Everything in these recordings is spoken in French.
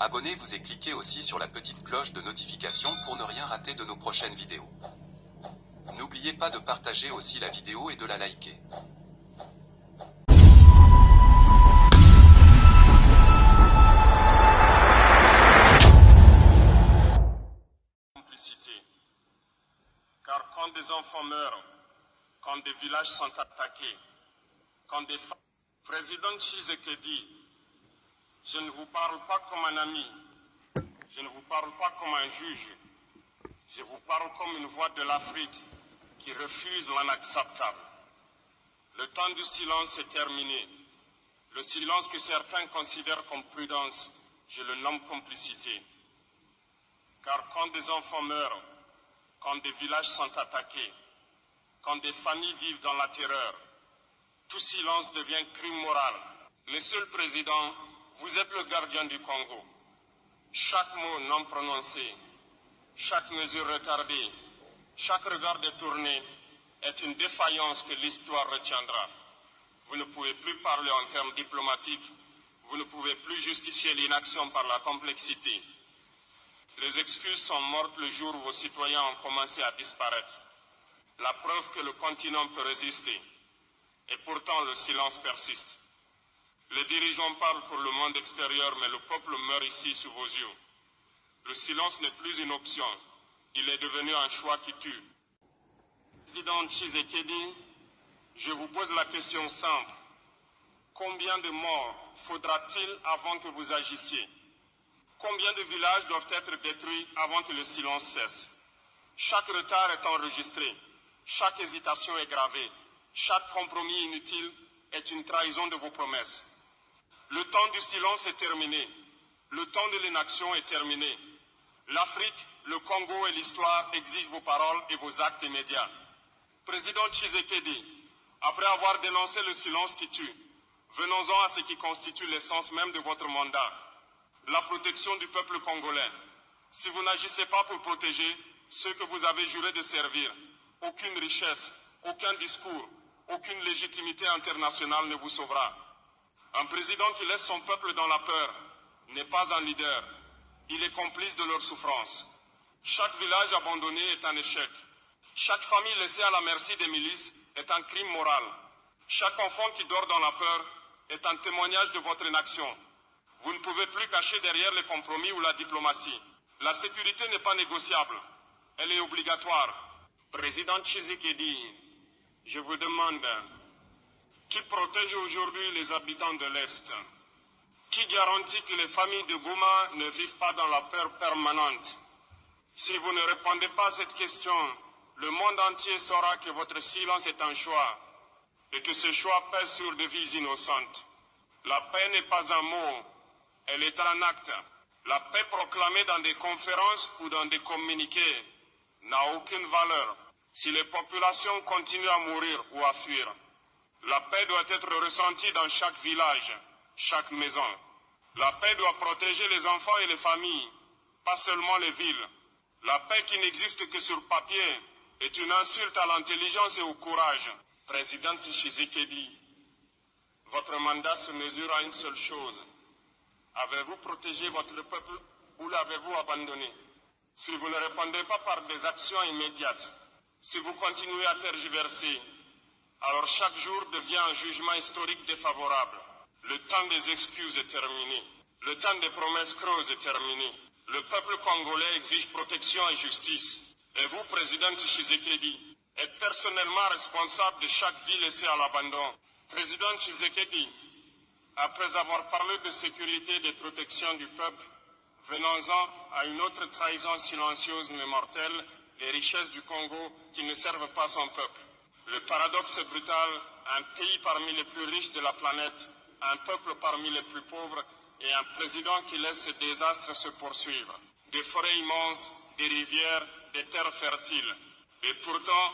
Abonnez-vous et cliquez aussi sur la petite cloche de notification pour ne rien rater de nos prochaines vidéos. N'oubliez pas de partager aussi la vidéo et de la liker. Car quand des enfants meurent, quand des villages sont attaqués, quand des femmes... Président Tshisekedi, je ne vous parle pas comme un ami, je ne vous parle pas comme un juge, je vous parle comme une voix de l'Afrique qui refuse l'inacceptable. Le temps du silence est terminé. Le silence que certains considèrent comme prudence, je le nomme complicité. Car quand des enfants meurent, quand des villages sont attaqués, quand des familles vivent dans la terreur, tout silence devient crime moral. Monsieur le Président, vous êtes le gardien du Congo. Chaque mot non prononcé, chaque mesure retardée, chaque regard détourné est une défaillance que l'histoire retiendra. Vous ne pouvez plus parler en termes diplomatiques, vous ne pouvez plus justifier l'inaction par la complexité. Les excuses sont mortes le jour où vos citoyens ont commencé à disparaître. La preuve que le continent peut résister. Et pourtant, le silence persiste. Les dirigeants parlent pour le monde extérieur, mais le peuple meurt ici sous vos yeux. Le silence n'est plus une option. Il est devenu un choix qui tue. Président Tshisekedi, je vous pose la question simple. Combien de morts faudra-t-il avant que vous agissiez ? Combien de villages doivent être détruits avant que le silence cesse? Chaque retard est enregistré, chaque hésitation est gravée, chaque compromis inutile est une trahison de vos promesses. Le temps du silence est terminé, le temps de l'inaction est terminé. L'Afrique, le Congo et l'histoire exigent vos paroles et vos actes immédiats. Président Tshisekedi, après avoir dénoncé le silence qui tue, venons-en à ce qui constitue l'essence même de votre mandat. La protection du peuple congolais. Si vous n'agissez pas pour protéger ceux que vous avez juré de servir, aucune richesse, aucun discours, aucune légitimité internationale ne vous sauvera. Un président qui laisse son peuple dans la peur n'est pas un leader. Il est complice de leur souffrance. Chaque village abandonné est un échec. Chaque famille laissée à la merci des milices est un crime moral. Chaque enfant qui dort dans la peur est un témoignage de votre inaction. Vous ne pouvez plus cacher derrière les compromis ou la diplomatie. La sécurité n'est pas négociable. Elle est obligatoire. Président Tshisekedi, je vous demande, qui protège aujourd'hui les habitants de l'Est? Qui garantit que les familles de Goma ne vivent pas dans la peur permanente? Si vous ne répondez pas à cette question, le monde entier saura que votre silence est un choix et que ce choix pèse sur des vies innocentes. La paix n'est pas un mot. Elle est un acte. La paix proclamée dans des conférences ou dans des communiqués n'a aucune valeur si les populations continuent à mourir ou à fuir. La paix doit être ressentie dans chaque village, chaque maison. La paix doit protéger les enfants et les familles, pas seulement les villes. La paix qui n'existe que sur papier est une insulte à l'intelligence et au courage. Président Tshisekedi, votre mandat se mesure à une seule chose. Avez-vous protégé votre peuple ou l'avez-vous abandonné? Si vous ne répondez pas par des actions immédiates, si vous continuez à tergiverser, alors chaque jour devient un jugement historique défavorable. Le temps des excuses est terminé. Le temps des promesses creuses est terminé. Le peuple congolais exige protection et justice. Et vous, président Tshisekedi, êtes personnellement responsable de chaque vie laissée à l'abandon. Président Tshisekedi, après avoir parlé de sécurité et de protection du peuple, venons-en à une autre trahison silencieuse mais mortelle, les richesses du Congo qui ne servent pas son peuple. Le paradoxe est brutal, un pays parmi les plus riches de la planète, un peuple parmi les plus pauvres et un président qui laisse ce désastre se poursuivre. Des forêts immenses, des rivières, des terres fertiles. Et pourtant,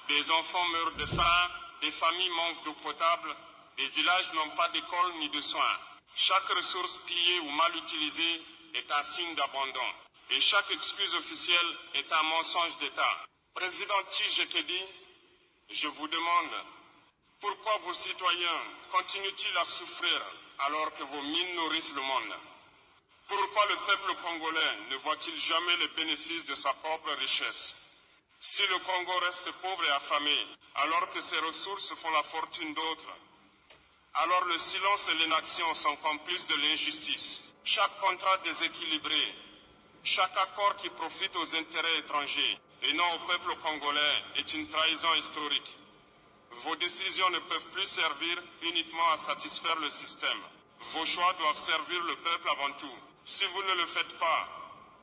des enfants meurent de faim, des familles manquent d'eau potable, des villages n'ont pas d'école ni de soins. Chaque ressource pillée ou mal utilisée est un signe d'abandon. Et chaque excuse officielle est un mensonge d'État. Président Tshisekedi, je vous demande, pourquoi vos citoyens continuent-ils à souffrir alors que vos mines nourrissent le monde? Pourquoi le peuple congolais ne voit-il jamais les bénéfices de sa propre richesse? Si le Congo reste pauvre et affamé, alors que ses ressources font la fortune d'autres, alors le silence et l'inaction sont complices de l'injustice. Chaque contrat déséquilibré, chaque accord qui profite aux intérêts étrangers et non au peuple congolais est une trahison historique. Vos décisions ne peuvent plus servir uniquement à satisfaire le système. Vos choix doivent servir le peuple avant tout. Si vous ne le faites pas,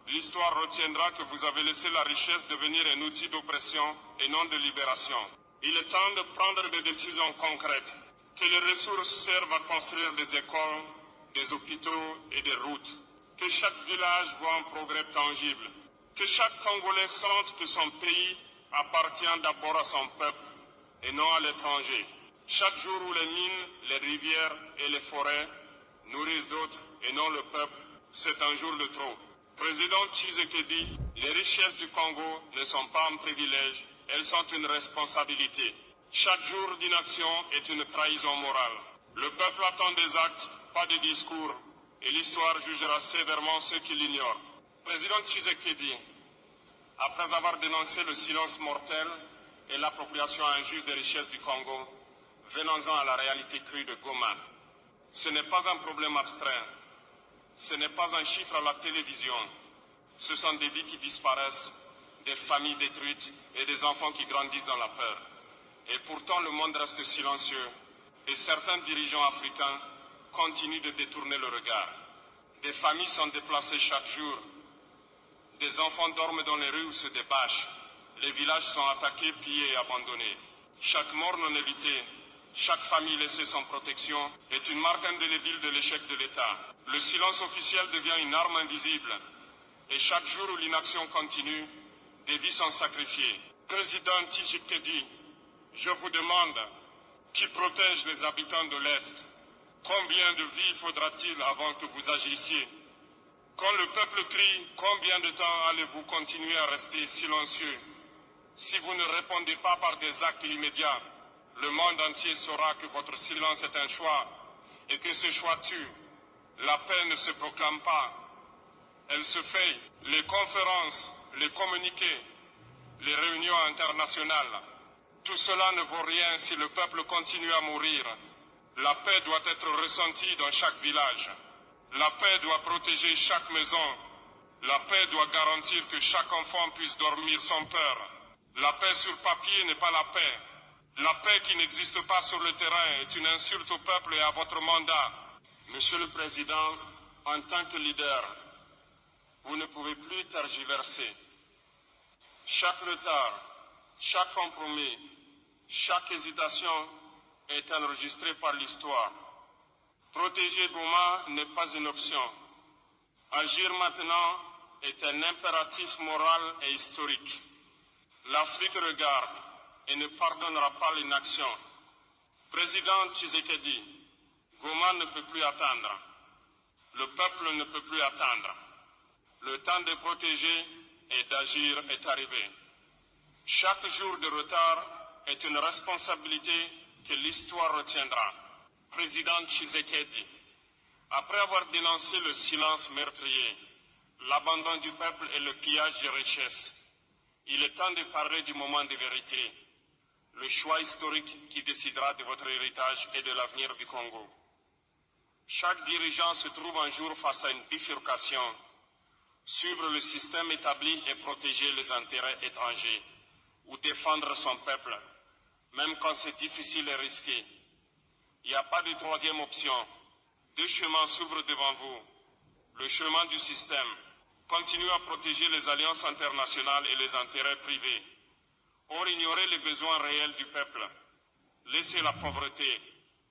l'histoire retiendra que vous avez laissé la richesse devenir un outil d'oppression et non de libération. Il est temps de prendre des décisions concrètes. Que les ressources servent à construire des écoles, des hôpitaux et des routes. Que chaque village voit un progrès tangible. Que chaque Congolais sente que son pays appartient d'abord à son peuple et non à l'étranger. Chaque jour où les mines, les rivières et les forêts nourrissent d'autres et non le peuple, c'est un jour de trop. Président Tshisekedi, les richesses du Congo ne sont pas un privilège, elles sont une responsabilité. Chaque jour d'inaction est une trahison morale. Le peuple attend des actes, pas des discours, et l'histoire jugera sévèrement ceux qui l'ignorent. Président Tshisekedi, après avoir dénoncé le silence mortel et l'appropriation injuste des richesses du Congo, venons-en à la réalité crue de Goma. Ce n'est pas un problème abstrait, ce n'est pas un chiffre à la télévision, ce sont des vies qui disparaissent, des familles détruites et des enfants qui grandissent dans la peur. Et pourtant le monde reste silencieux et certains dirigeants africains continuent de détourner le regard. Des familles sont déplacées chaque jour, des enfants dorment dans les rues ou se débâchent, les villages sont attaqués, pillés et abandonnés. Chaque mort non évitée, chaque famille laissée sans protection est une marque indélébile de l'échec de l'État. Le silence officiel devient une arme invisible et chaque jour où l'inaction continue, des vies sont sacrifiées. Président Tshisekedi, je vous demande, qui protège les habitants de l'Est, combien de vies faudra-t-il avant que vous agissiez? Quand le peuple crie, combien de temps allez-vous continuer à rester silencieux? Si vous ne répondez pas par des actes immédiats, le monde entier saura que votre silence est un choix et que ce choix tue. La paix ne se proclame pas, elle se fait. Les conférences, les communiqués, les réunions internationales, tout cela ne vaut rien si le peuple continue à mourir. La paix doit être ressentie dans chaque village. La paix doit protéger chaque maison. La paix doit garantir que chaque enfant puisse dormir sans peur. La paix sur papier n'est pas la paix. La paix qui n'existe pas sur le terrain est une insulte au peuple et à votre mandat. Monsieur le Président, en tant que leader, vous ne pouvez plus tergiverser. Chaque retard, chaque compromis, chaque hésitation est enregistrée par l'histoire. Protéger Goma n'est pas une option. Agir maintenant est un impératif moral et historique. L'Afrique regarde et ne pardonnera pas l'inaction. Président Tshisekedi, Goma ne peut plus attendre. Le peuple ne peut plus attendre. Le temps de protéger et d'agir est arrivé. Chaque jour de retard est une responsabilité que l'histoire retiendra. Président Tshisekedi, après avoir dénoncé le silence meurtrier, l'abandon du peuple et le pillage des richesses, il est temps de parler du moment de vérité, le choix historique qui décidera de votre héritage et de l'avenir du Congo. Chaque dirigeant se trouve un jour face à une bifurcation, suivre le système établi et protéger les intérêts étrangers, ou défendre son peuple, même quand c'est difficile et risqué. Il n'y a pas de troisième option. Deux chemins s'ouvrent devant vous. Le chemin du système. Continuez à protéger les alliances internationales et les intérêts privés. Or, ignorer les besoins réels du peuple. Laissez la pauvreté,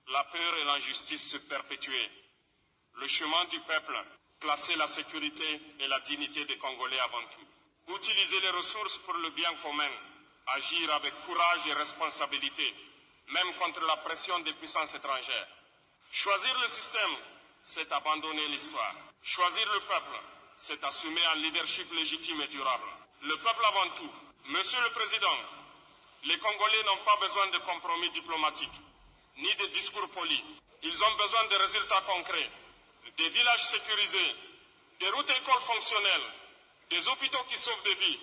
la peur et l'injustice se perpétuer. Le chemin du peuple. Placer la sécurité et la dignité des Congolais avant tout. Utiliser les ressources pour le bien commun. Agir avec courage et responsabilité, même contre la pression des puissances étrangères. Choisir le système, c'est abandonner l'histoire. Choisir le peuple, c'est assumer un leadership légitime et durable. Le peuple avant tout. Monsieur le Président, les Congolais n'ont pas besoin de compromis diplomatiques, ni de discours polis. Ils ont besoin de résultats concrets, des villages sécurisés, des routes et écoles fonctionnelles, des hôpitaux qui sauvent des vies,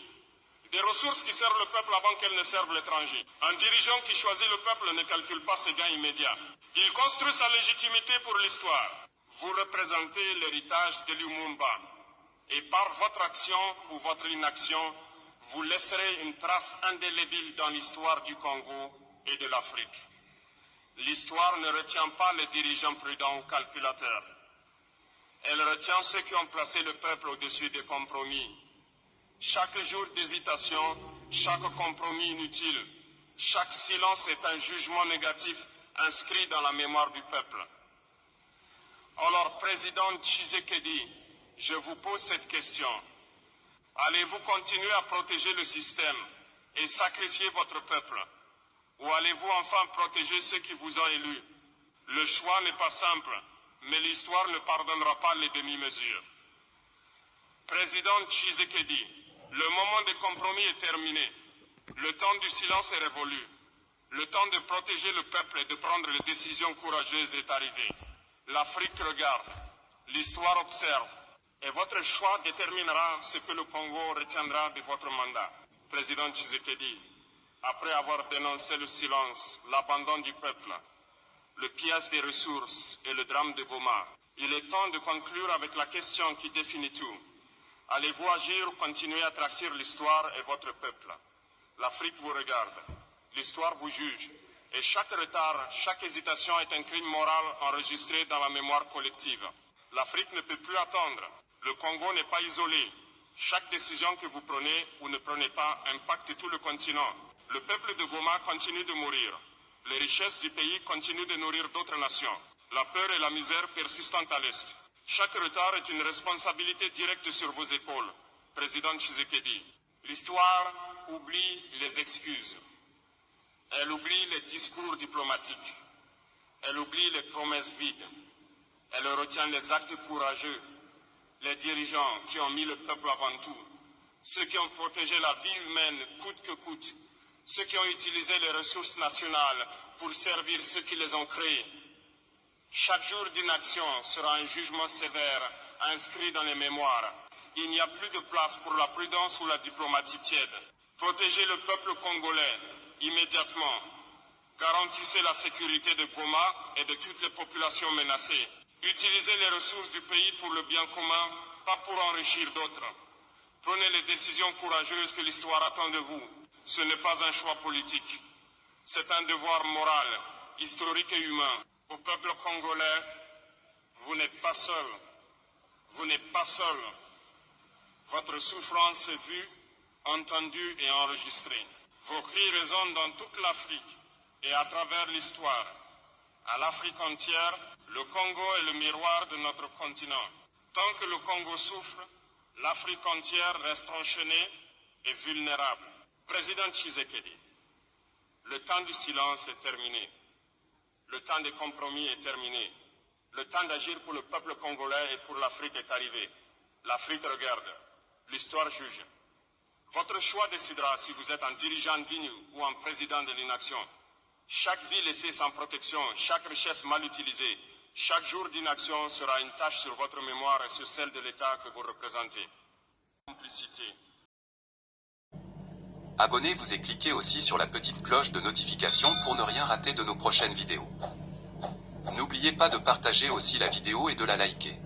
des ressources qui servent le peuple avant qu'elles ne servent l'étranger. Un dirigeant qui choisit le peuple ne calcule pas ses gains immédiats. Il construit sa légitimité pour l'histoire. Vous représentez l'héritage de Lumumba. Et par votre action ou votre inaction, vous laisserez une trace indélébile dans l'histoire du Congo et de l'Afrique. L'histoire ne retient pas les dirigeants prudents ou calculateurs. Elle retient ceux qui ont placé le peuple au-dessus des compromis. Chaque jour d'hésitation, chaque compromis inutile, chaque silence est un jugement négatif inscrit dans la mémoire du peuple. Alors, Président Tshisekedi, je vous pose cette question. Allez-vous continuer à protéger le système et sacrifier votre peuple? Ou allez-vous enfin protéger ceux qui vous ont élus? Le choix n'est pas simple, mais l'histoire ne pardonnera pas les demi-mesures. Président Tshisekedi, le moment des compromis est terminé. Le temps du silence est révolu. Le temps de protéger le peuple et de prendre les décisions courageuses est arrivé. L'Afrique regarde, l'histoire observe, et votre choix déterminera ce que le Congo retiendra de votre mandat. Président Tshisekedi, après avoir dénoncé le silence, l'abandon du peuple, le pillage des ressources et le drame de Goma, il est temps de conclure avec la question qui définit tout. Allez-vous agir ou continuer à trahir l'histoire et votre peuple? L'Afrique vous regarde, l'histoire vous juge, et chaque retard, chaque hésitation est un crime moral enregistré dans la mémoire collective. L'Afrique ne peut plus attendre. Le Congo n'est pas isolé. Chaque décision que vous prenez ou ne prenez pas impacte tout le continent. Le peuple de Goma continue de mourir. Les richesses du pays continuent de nourrir d'autres nations. La peur et la misère persistent à l'Est. Chaque retard est une responsabilité directe sur vos épaules, Président Tshisekedi. L'histoire oublie les excuses. Elle oublie les discours diplomatiques. Elle oublie les promesses vides. Elle retient les actes courageux. Les dirigeants qui ont mis le peuple avant tout. Ceux qui ont protégé la vie humaine coûte que coûte. Ceux qui ont utilisé les ressources nationales pour servir ceux qui les ont créées. Chaque jour d'inaction sera un jugement sévère inscrit dans les mémoires. Il n'y a plus de place pour la prudence ou la diplomatie tiède. Protégez le peuple congolais immédiatement. Garantissez la sécurité de Goma et de toutes les populations menacées. Utilisez les ressources du pays pour le bien commun, pas pour enrichir d'autres. Prenez les décisions courageuses que l'histoire attend de vous. Ce n'est pas un choix politique. C'est un devoir moral, historique et humain. Au peuple congolais, vous n'êtes pas seul. Vous n'êtes pas seul. Votre souffrance est vue, entendue et enregistrée. Vos cris résonnent dans toute l'Afrique et à travers l'histoire. À l'Afrique entière, le Congo est le miroir de notre continent. Tant que le Congo souffre, l'Afrique entière reste enchaînée et vulnérable. Président Tshisekedi, le temps du silence est terminé. Le temps des compromis est terminé. Le temps d'agir pour le peuple congolais et pour l'Afrique est arrivé. L'Afrique regarde. L'histoire juge. Votre choix décidera si vous êtes un dirigeant digne ou un président de l'inaction. Chaque vie laissée sans protection, chaque richesse mal utilisée, chaque jour d'inaction sera une tâche sur votre mémoire et sur celle de l'État que vous représentez. Complicité. Abonnez-vous et cliquez aussi sur la petite cloche de notification pour ne rien rater de nos prochaines vidéos. N'oubliez pas de partager aussi la vidéo et de la liker.